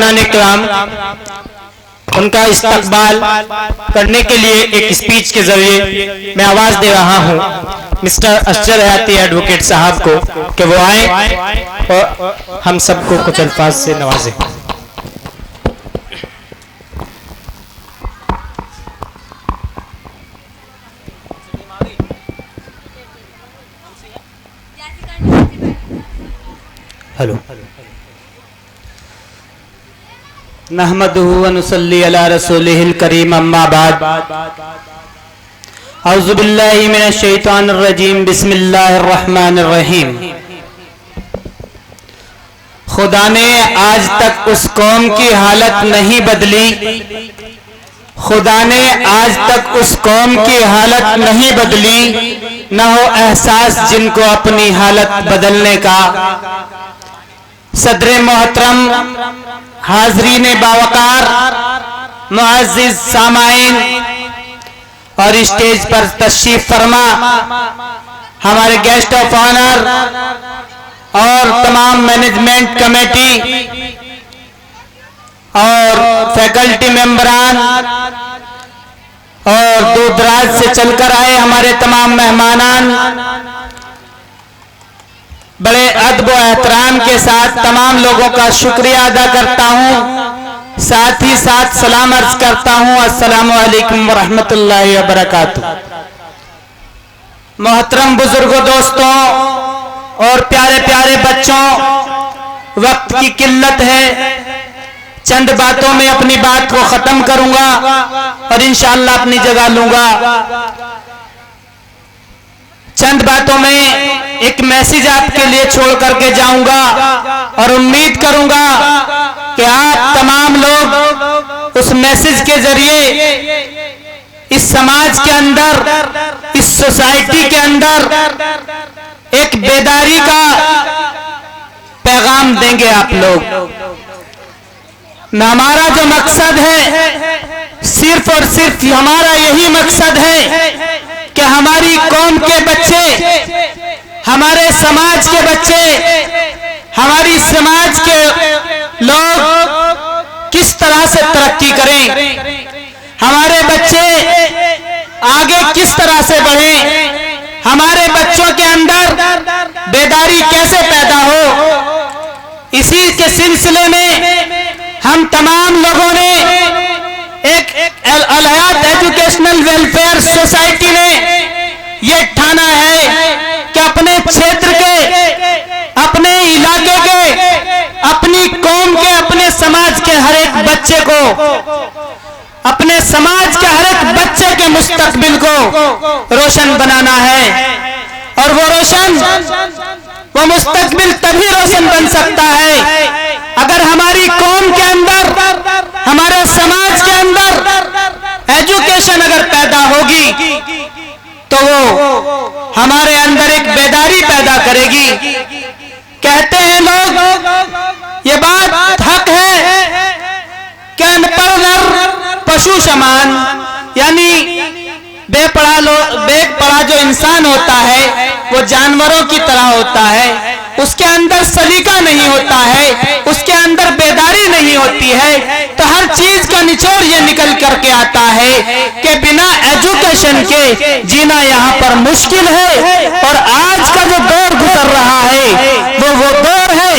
मेहमानान इकराम, उनका इस्तकबाल करने के लिए एक स्पीच के जरिए मैं आवाज दे रहा हूं मिस्टर अशजर हयाती एडवोकेट साहब को कि वो आए और हम सबको कुछ अल्फाज से नवाजें। हेलो। नहमदुहु व नुसल्ली अला रसूलिहिल करीम, अम्मा बाद। औज़ु बिल्लाहि मिनश शैतानिर रजीम, बिस्मिल्लाहिर रहमानिर रहीम। खुदा ने आज तक उस कौम की हालत नहीं बदली, खुदा ने आज तक उस कौम की हालत नहीं बदली, न हो एहसास जिनको अपनी हालत बदलने का। सदरे मोहतरम, हाजरीन बावकार, मुअज़्ज़िज़ सामाईन और स्टेज पर तशरीफ फरमा हमारे गेस्ट ऑफ ऑनर और तमाम मैनेजमेंट कमेटी और फैकल्टी मेंबरान और दूर दराज से चलकर आए हमारे तमाम मेहमानान, बड़े अदब और एहतराम के साथ तमाम लोगों का शुक्रिया अदा करता हूं। साथ ही साथ सलाम अर्ज करता हूं, अस्सलामु अलैकुम व रहमतुल्लाहि व बरकातुहू। मोहतरम बुजुर्गों, दोस्तों और प्यारे प्यारे बच्चों, वक्त की किल्लत है, चंद बातों में अपनी बात को खत्म करूंगा और इंशाअल्लाह अपनी जगह लूंगा। चंद बातों में एक मैसेज आपके लिए छोड़ करके जाऊंगा और उम्मीद करूंगा कि आप तमाम लोग उस मैसेज के जरिए इस समाज के अंदर, इस सोसाइटी के अंदर एक बेदारी का पैगाम देंगे आप लोग। हमारा जो मकसद है, सिर्फ और सिर्फ हमारा यही मकसद है कि हमारी कौम के बच्चे, हमारे समाज के बच्चे, हमारी समाज के लोग किस तरह से तरक्की करें, हमारे बच्चे आगे किस तरह से बढ़ें, हमारे बच्चों के अंदर बेदारी कैसे पैदा हो। इसी के सिलसिले में हम तमाम लोगों ने एक अल हयात एजुकेशनल वेलफेयर सोसाइटी ने ये ठाना है कि अपने क्षेत्र के, अपने इलाके के, अपनी कौम के, अपने समाज के हर एक बच्चे को, अपने समाज के हर एक बच्चे के मुस्तकबिल को रोशन बनाना है। और वो मुस्तकबिल तभी रोशन बन सकता है अगर हमारी कौम के अंदर, हमारे समाज के अंदर एजुकेशन अगर पैदा होगी तो वो हमारे अंदर एक बेदारी पैदा करेगी। कहते हैं लोग, ये बात हक है कि अनपढ़ नर पशु समान, यानी बेपढ़ा जो इंसान होता है वो जानवरों की तरह होता है, उसके अंदर सलीका नहीं होता है, उसके अंदर बेदारी नहीं होती है। तो हर चीज का निचोड़ ये निकल करके आता है कि बिना एजुकेशन के जीना यहाँ पर मुश्किल है। और आज का जो दौर गुजर रहा है वो दौर है,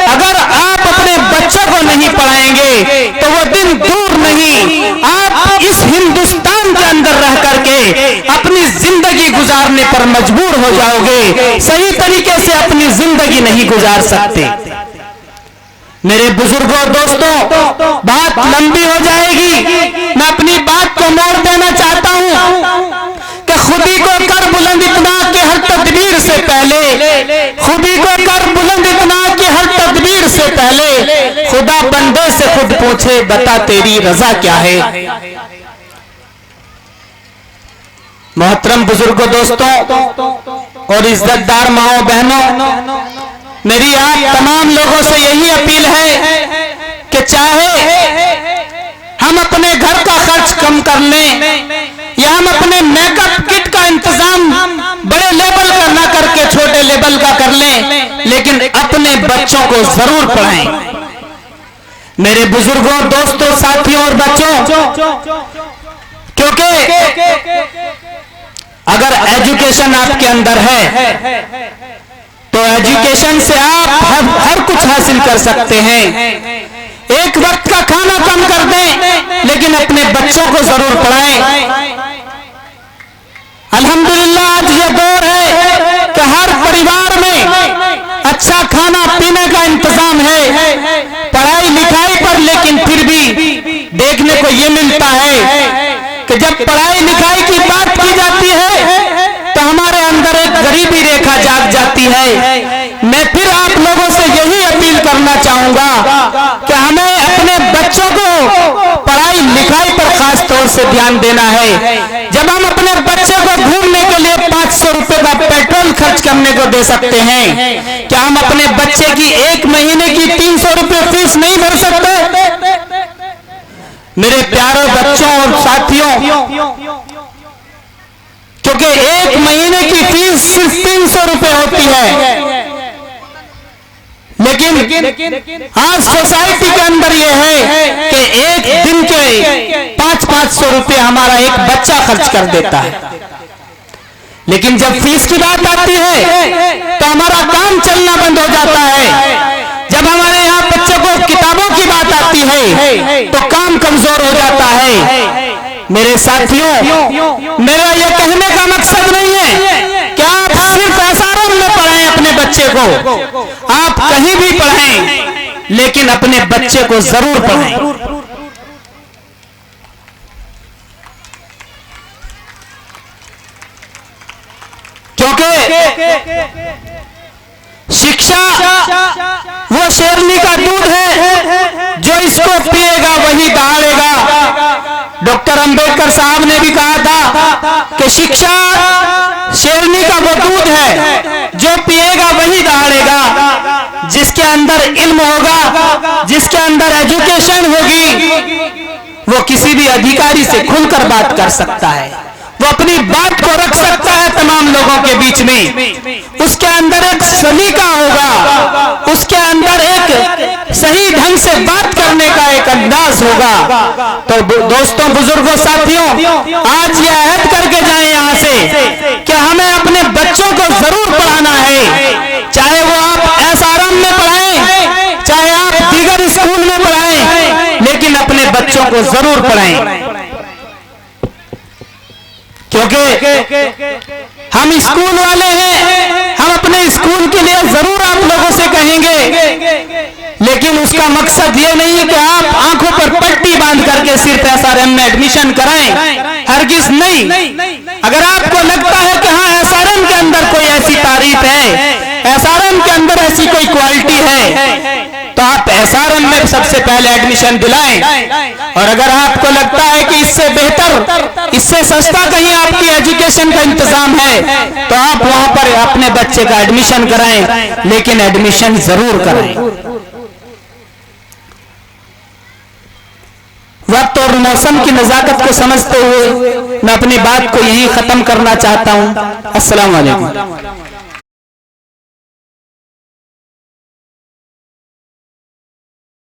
अगर आप अपने बच्चों को नहीं पढ़ाएंगे तो वो दिन दूर नहीं, आप इस हिंदुस्तान के अंदर रह करके अपनी जिंदगी गुजारने पर मजबूर हो जाओगे, सही तरीके से अपनी जिंदगी नहीं गुजार सकते। मेरे बुजुर्गों, दोस्तों, बात लंबी हो जाएगी, मैं अपनी बात को मोड़ देना चाहता हूं कि खुदी को कर बुलंद इतना कि हर तदबीर से पहले, खुदी को कर बुलंद इतना कि हर तदबीर से पहले खुदा बंदे से खुद पूछे, बता तेरी रजा क्या है। मोहतरम बुजुर्गों, दोस्तों और इज्जतदार माओ बहनों, मेरी आप तमाम लोगों से यही अपील है कि चाहे हम अपने घर का खर्च कम कर लें या हम अपने मेकअप किट का इंतजाम बड़े लेवल का ना करके छोटे लेवल का कर लें, लेकिन अपने बच्चों को जरूर पढ़ाएं। मेरे बुजुर्गों, दोस्तों, साथियों और बच्चों, क्योंकि अगर एजुकेशन आपके अंदर है तो एजुकेशन से आप हर कुछ हासिल कर सकते हैं। एक वक्त का खाना कम कर दें, लेकिन अपने बच्चों को जरूर पढ़ाएं। अल्हम्दुलिल्लाह आज ये दौर है कि हर परिवार में अच्छा खाना पीने का इंतजाम है, पढ़ाई लिखाई पर, लेकिन फिर भी देखने को ये मिलता है कि जब पढ़ाई लिखाई की बात की जाती है तो हमारे अंदर एक गरीबी रेखा जाग जाती है। मैं फिर आप लोगों से यही अपील करना चाहूंगा कि हमें अपने बच्चों को पढ़ाई लिखाई पर खास तौर से ध्यान देना है। जब हम अपने बच्चे को घूमने के लिए 500 रुपए का पेट्रोल खर्च करने को दे सकते हैं, क्या हम अपने बच्चे की एक महीने की 300 रुपए फीस नहीं भर सकते? मेरे प्यारे बच्चों और साथियों, क्योंकि एक महीने की फीस सिर्फ 300 रुपए होती है, लेकिन आज सोसाइटी के अंदर यह है कि एक दिन के 500 रुपए हमारा एक बच्चा खर्च कर देता है। लेकिन जब फीस की बात आती है तो हमारा काम चलना बंद हो जाता है। जब हमारे यहाँ बच्चों को किताबों की बात आती है तो काम कमजोर हो जाता है। मेरे साथियों, मेरा यह कहने का मकसद नहीं है कि आप सिर्फ एसआरएम में पढ़ाएं अपने बच्चे को, आप कहीं भी पढ़ाएं, लेकिन अपने बच्चे को जरूर पढ़ाएं। क्योंकि शिक्षा वो शेरनी का दूध है, जो इसको पिएगा वही दहाड़ेगा। डॉक्टर अंबेडकर साहब ने भी कहा था कि शिक्षा शेरनी का वो दूध है, जो पिएगा वही दहाड़ेगा। जिसके अंदर इल्म होगा, जिसके अंदर एजुकेशन होगी, वो किसी भी अधिकारी से खुलकर बात कर सकता है, वो अपनी बात को रख सकता है तमाम लोगों के बीच में। उसके अंदर एक सलीका होगा, उसके अंदर एक सही ढंग से बात करने का एक अंदाज होगा। तो दोस्तों, बुजुर्गों, साथियों, आज ये अहद करके जाएं यहाँ से कि हमें अपने बच्चों को जरूर पढ़ाना है, चाहे वो आप एसआरएम में पढ़ाएं, चाहे आप दीगर स्कूल में पढ़ाएं, लेकिन अपने बच्चों को जरूर पढ़ाएं। क्योंकि हम स्कूल वाले हैं, हम अपने स्कूल के लिए जरूर आप लोगों से कहेंगे, लेकिन उसका मकसद ये नहीं है कि आप आंखों पर पट्टी बांध करके सिर्फ एसआरएम में एडमिशन कराएं। हरगिज नहीं। अगर आपको लगता है कि हाँ एसआरएम के अंदर कोई ऐसी तारीफ है, एसआरएम के अंदर ऐसी कोई क्वालिटी है, तो आप एसआरएम में सबसे पहले एडमिशन दिलाएं। और अगर आपको लगता है कि इससे बेहतर, इससे सस्ता कहीं आपकी एजुकेशन का इंतजाम है, तो आप वहां पर अपने बच्चे का एडमिशन कराएं, लेकिन एडमिशन जरूर कराएं। वक्त और मौसम की नजाकत को समझते हुए मैं अपनी बात को यहीं खत्म करना चाहता हूं। अस्सलाम वालेकुम।